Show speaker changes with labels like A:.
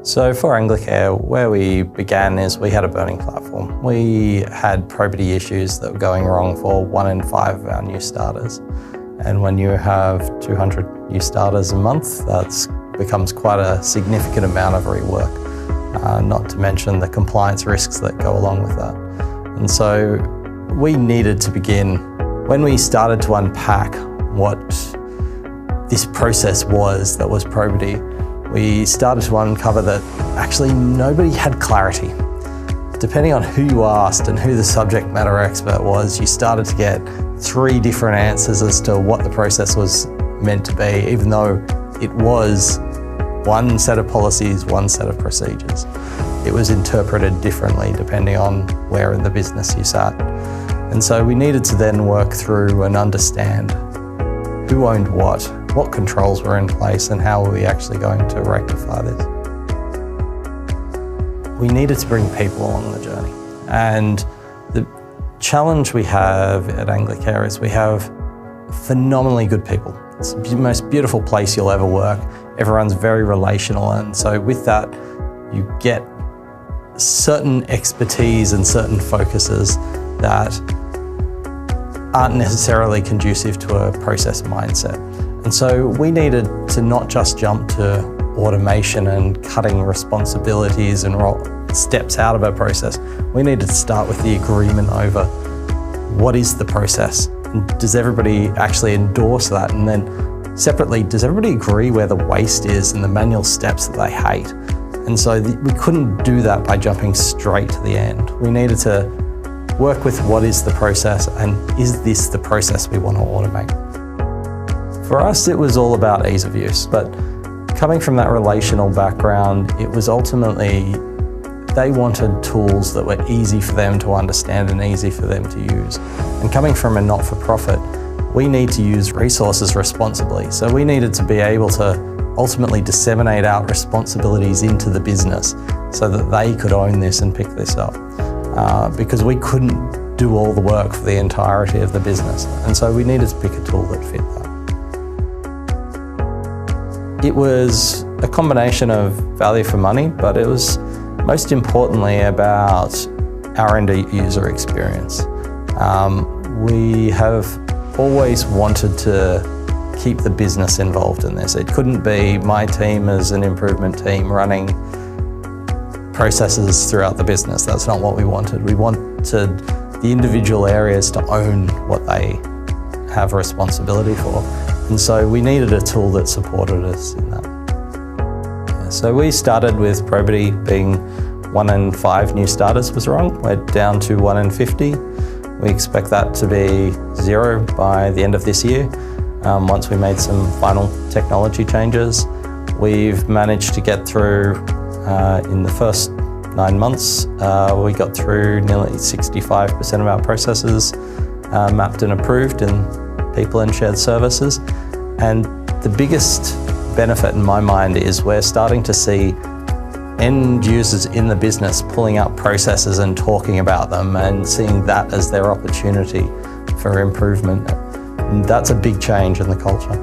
A: So for Anglicare, where we began is we had a burning platform. We had probity issues that were going wrong for 1 in 5 of our new starters. And when you have 200 new starters a month, that becomes quite a significant amount of rework, not to mention the compliance risks that go along with that. And so we needed to begin, when we started to unpack what this process was that was probity, we started to uncover that actually nobody had clarity. Depending on who you asked and who the subject matter expert was, you started to get 3 different answers as to what the process was meant to be, even though it was one set of policies, one set of procedures. It was interpreted differently depending on where in the business you sat. And so we needed to then work through and understand who owned what controls were in place, and how were we actually going to rectify this. We needed to bring people along the journey. And the challenge we have at Anglicare is we have phenomenally good people. It's the most beautiful place you'll ever work. Everyone's very relational, and so with that, you get certain expertise and certain focuses that aren't necessarily conducive to a process mindset. And so we needed to not just jump to automation and cutting responsibilities and steps out of a process. We needed to start with the agreement over what is the process? And does everybody actually endorse that? And then separately, does everybody agree where the waste is and the manual steps that they hate? And so we couldn't do that by jumping straight to the end. We needed to work with what is the process, and is this the process we want to automate? For us, it was all about ease of use, but coming from that relational background, it was ultimately, they wanted tools that were easy for them to understand and easy for them to use. And coming from a not-for-profit, we need to use resources responsibly. So we needed to be able to ultimately disseminate our responsibilities into the business so that they could own this and pick this up. Because we couldn't do all the work for the entirety of the business. And so we needed to pick a tool that fit that. It was a combination of value for money, but it was most importantly about our end user experience. We have always wanted to keep the business involved in this. It couldn't be my team as an improvement team running processes throughout the business. That's not what we wanted. We wanted the individual areas to own what they have responsibility for. And so we needed a tool that supported us in that. Yeah, so we started with probity being 1 in 5 new starters was wrong. We're down to 1 in 50. We expect that to be 0 by the end of this year. Once we made some final technology changes, we've managed to get through in the first 9 months, we got through nearly 65% of our processes mapped and approved in people and shared services. And the biggest benefit in my mind is we're starting to see end users in the business pulling up processes and talking about them and seeing that as their opportunity for improvement. And that's a big change in the culture.